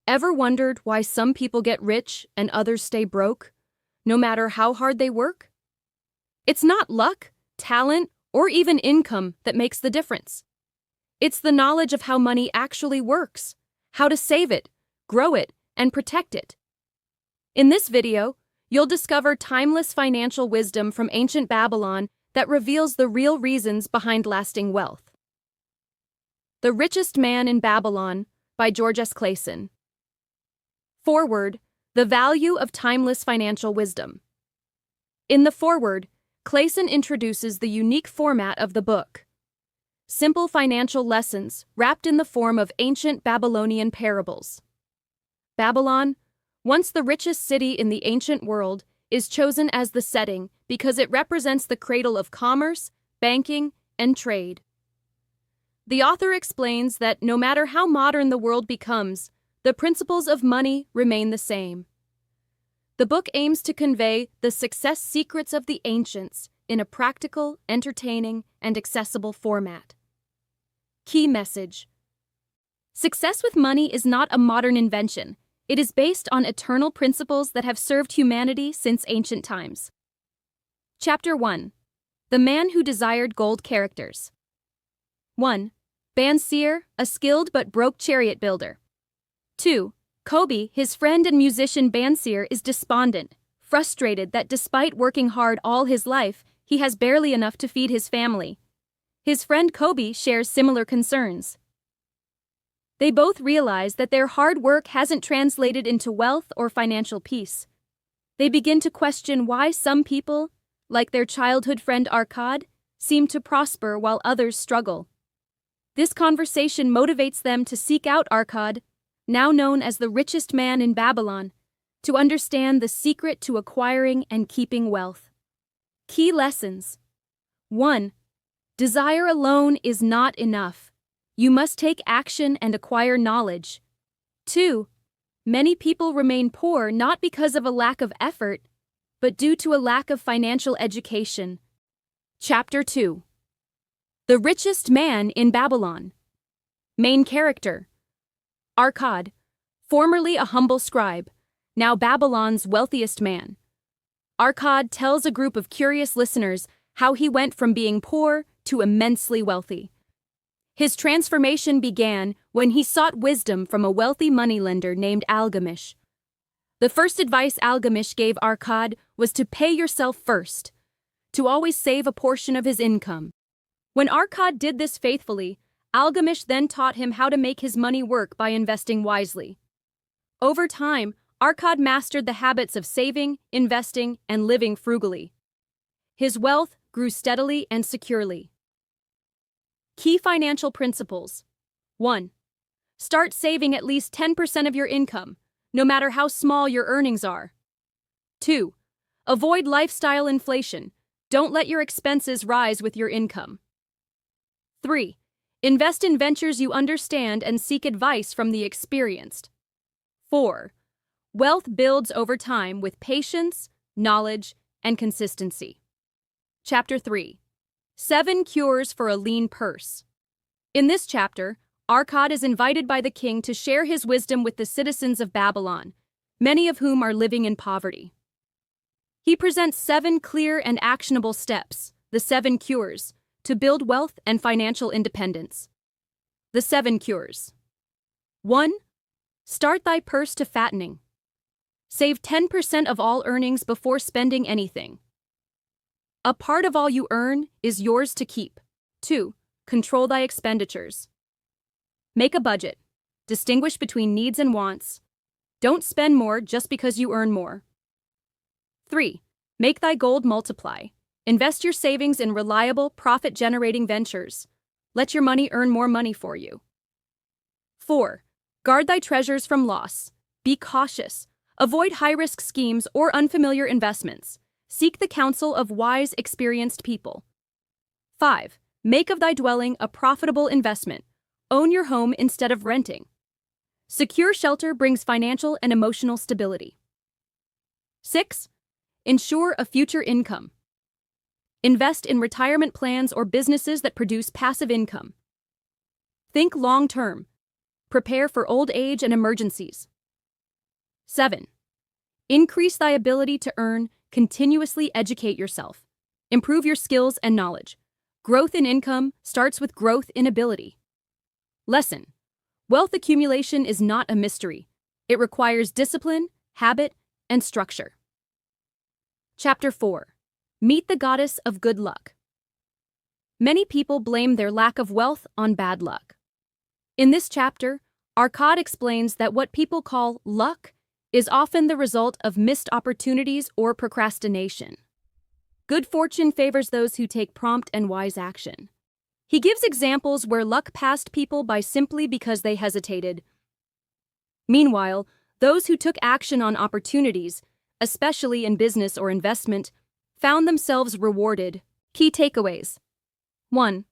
Ever wondered why some people get rich and others stay broke, no matter how hard they work? It's not luck, talent, or even income that makes the difference. It's the knowledge of how money actually works, how to save it, grow it, and protect it. In this video, you'll discover timeless financial wisdom from ancient Babylon that reveals the real reasons behind lasting wealth. The Richest Man in Babylon by George S. Clason. Foreword: The value of timeless financial wisdom. In the foreword, Clason introduces the unique format of the book. Simple financial lessons wrapped in the form of ancient Babylonian parables. Babylon, once the richest city in the ancient world, is chosen as the setting because it represents the cradle of commerce, banking, and trade. The author explains that no matter how modern the world becomes, the principles of money remain the same. The book aims to convey the success secrets of the ancients in a practical, entertaining, and accessible format. Key message: success with money is not a modern invention. It is based on eternal principles that have served humanity since ancient times. Chapter 1. The Man Who Desired Gold Characters. 1. Banseer, a skilled but broke chariot builder. 2. Kobe, his friend and musician Banseer, is despondent, frustrated that despite working hard all his life, he has barely enough to feed his family. His friend Kobe shares similar concerns. They both realize that their hard work hasn't translated into wealth or financial peace. They begin to question why some people, like their childhood friend Arkad, seem to prosper while others struggle. This conversation motivates them to seek out Arkad, now known as the richest man in Babylon, to understand the secret to acquiring and keeping wealth. Key lessons. 1. Desire alone is not enough. You must take action and acquire knowledge. 2. Many people remain poor not because of a lack of effort, but due to a lack of financial education. Chapter 2. The Richest Man in Babylon. Main character: Arkad, formerly a humble scribe, now Babylon's wealthiest man. Arkad tells a group of curious listeners how he went from being poor to immensely wealthy. His transformation began when he sought wisdom from a wealthy moneylender named Algamish. The first advice Algamish gave Arkad was to pay yourself first, to always save a portion of his income. When Arkad did this faithfully, Algamish then taught him how to make his money work by investing wisely. Over time, Arkad mastered the habits of saving, investing, and living frugally. His wealth grew steadily and securely. Key financial principles. 1. Start saving at least 10% of your income, no matter how small your earnings are. 2. Avoid lifestyle inflation. Don't let your expenses rise with your income. 3. Invest in ventures you understand and seek advice from the experienced. 4. Wealth builds over time with patience, knowledge, and consistency. Chapter 3. 7 Cures for a Lean Purse. In this chapter, Arkad is invited by the king to share his wisdom with the citizens of Babylon, many of whom are living in poverty. He presents 7 clear and actionable steps, the 7 cures, to build wealth and financial independence. The 7 cures. 1. Start thy purse to fattening. Save 10% of all earnings before spending anything. A part of all you earn is yours to keep. 2. Control thy expenditures. Make a budget. Distinguish between needs and wants. Don't spend more just because you earn more. 3. Make thy gold multiply. Invest your savings in reliable, profit-generating ventures. Let your money earn more money for you. 4. Guard thy treasures from loss. Be cautious. Avoid high-risk schemes or unfamiliar investments. Seek the counsel of wise, experienced people. 5. Make of thy dwelling a profitable investment. Own your home instead of renting. Secure shelter brings financial and emotional stability. 6. Ensure a future income. Invest in retirement plans or businesses that produce passive income. Think long-term. Prepare for old age and emergencies. 7. Increase thy ability to earn, continuously educate yourself. Improve your skills and knowledge. Growth in income starts with growth in ability. Lesson: wealth accumulation is not a mystery. It requires discipline, habit, and structure. Chapter 4. Meet the Goddess of Good Luck. Many people blame their lack of wealth on bad luck. In this chapter, Arkad explains that what people call luck is often the result of missed opportunities or procrastination. Good fortune favors those who take prompt and wise action. He gives examples where luck passed people by simply because they hesitated. Meanwhile, those who took action on opportunities, especially in business or investment, found themselves rewarded. Key takeaways. 1.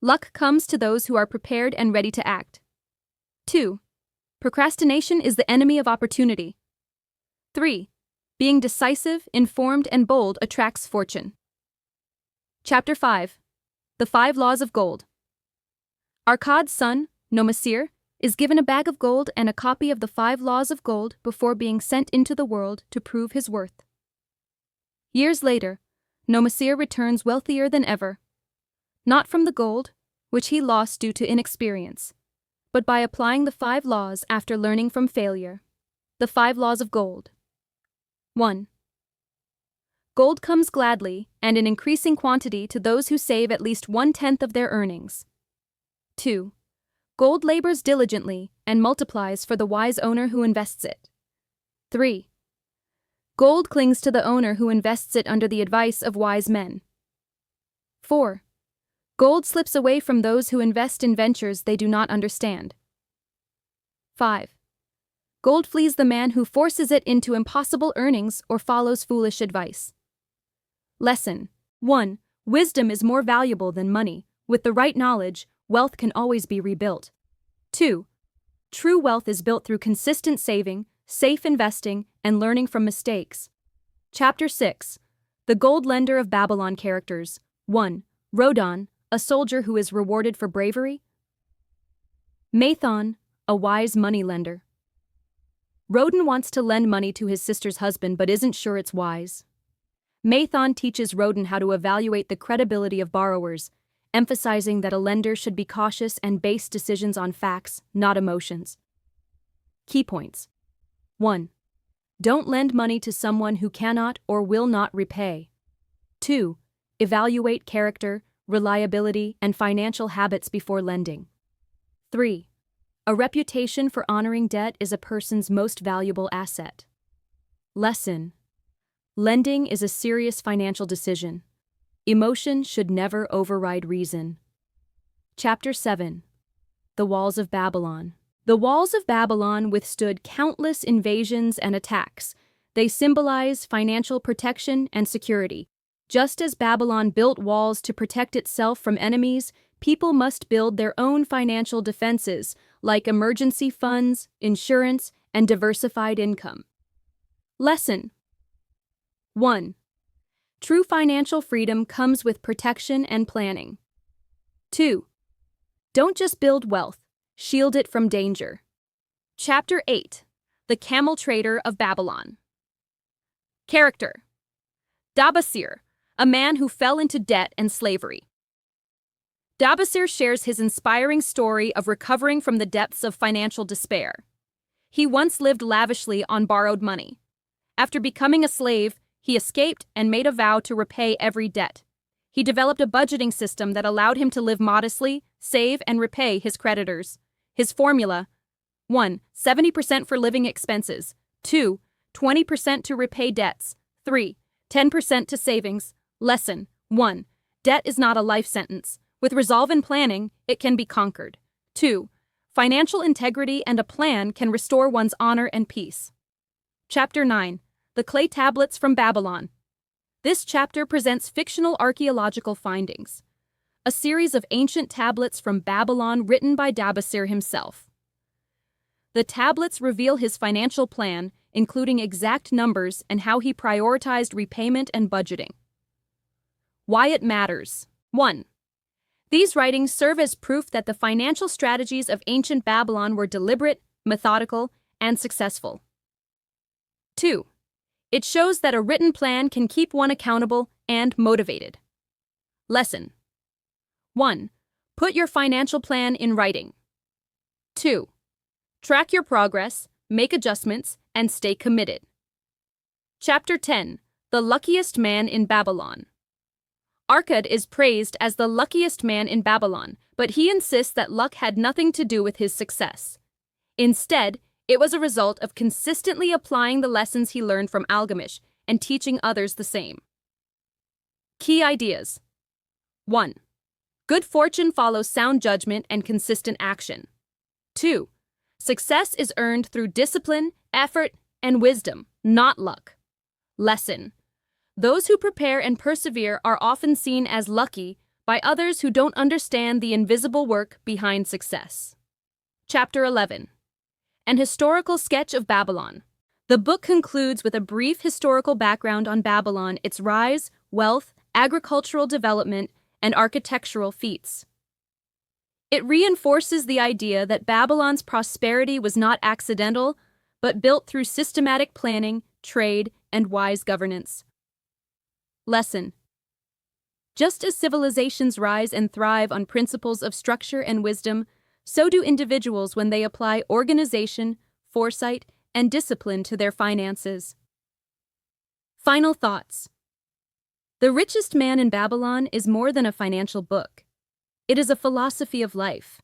Luck comes to those who are prepared and ready to act. 2. Procrastination is the enemy of opportunity. 3. Being decisive, informed, and bold attracts fortune. Chapter 5. The 5 Laws of Gold. Arkad's son, Nomasir, is given a bag of gold and a copy of the 5 Laws of Gold before being sent into the world to prove his worth. Years later, Nomasir returns wealthier than ever. Not from the gold, which he lost due to inexperience, but by applying the 5 laws after learning from failure. The 5 Laws of Gold. 1. Gold comes gladly and in increasing quantity to those who save at least 1/10 of their earnings. 2. Gold labors diligently and multiplies for the wise owner who invests it. 3. Gold clings to the owner who invests it under the advice of wise men. 4. Gold slips away from those who invest in ventures they do not understand. 5. Gold flees the man who forces it into impossible earnings or follows foolish advice. Lesson: 1. Wisdom is more valuable than money. With the right knowledge, wealth can always be rebuilt. 2. True wealth is built through consistent saving, safe investing, and learning from mistakes. Chapter 6. The Gold Lender of Babylon Characters. 1. Rodan, a soldier who is rewarded for bravery. Mathon, a wise money lender. Rodan wants to lend money to his sister's husband but isn't sure it's wise. Mathon teaches Rodan how to evaluate the credibility of borrowers, emphasizing that a lender should be cautious and base decisions on facts, not emotions. Key points. 1. Don't lend money to someone who cannot or will not repay. 2. Evaluate character, reliability, and financial habits before lending. 3. A reputation for honoring debt is a person's most valuable asset. Lesson: lending is a serious financial decision. Emotion should never override reason. Chapter 7. The Walls of Babylon. The walls of Babylon withstood countless invasions and attacks. They symbolize financial protection and security. Just as Babylon built walls to protect itself from enemies, people must build their own financial defenses, like emergency funds, insurance, and diversified income. Lesson: 1. True financial freedom comes with protection and planning. 2. Don't just build wealth, shield it from danger. Chapter 8. The Camel Trader of Babylon. Character: Dabasir, a man who fell into debt and slavery. Dabasir shares his inspiring story of recovering from the depths of financial despair. He once lived lavishly on borrowed money. After becoming a slave, he escaped and made a vow to repay every debt. He developed a budgeting system that allowed him to live modestly, save, and repay his creditors. His formula: 1. 70% for living expenses. 2. 20% to repay debts. 3. 10% to savings. Lesson: 1. Debt is not a life sentence. With resolve and planning, it can be conquered. 2. Financial integrity and a plan can restore one's honor and peace. Chapter 9. The Clay Tablets from Babylon. This chapter presents fictional archaeological findings. A series of ancient tablets from Babylon written by Dabasir himself. The tablets reveal his financial plan, including exact numbers and how he prioritized repayment and budgeting. Why it matters. 1. These writings serve as proof that the financial strategies of ancient Babylon were deliberate, methodical, and successful. 2. It shows that a written plan can keep one accountable and motivated. Lesson 1. Put your financial plan in writing. 2. Track your progress, make adjustments, and stay committed. Chapter 10. The Luckiest Man in Babylon. Arkad is praised as the luckiest man in Babylon, but he insists that luck had nothing to do with his success. Instead, it was a result of consistently applying the lessons he learned from Algamish and teaching others the same. Key ideas. 1. Good fortune follows sound judgment and consistent action. 2. Success is earned through discipline, effort, and wisdom, not luck. Lesson. Those who prepare and persevere are often seen as lucky by others who don't understand the invisible work behind success. Chapter 11. An historical sketch of Babylon. The book concludes with a brief historical background on Babylon, its rise, wealth, agricultural development, and architectural feats. It reinforces the idea that Babylon's prosperity was not accidental, but built through systematic planning, trade, and wise governance. Lesson. Just as civilizations rise and thrive on principles of structure and wisdom, so do individuals when they apply organization, foresight, and discipline to their finances. Final thoughts. The Richest Man in Babylon is more than a financial book. It is a philosophy of life.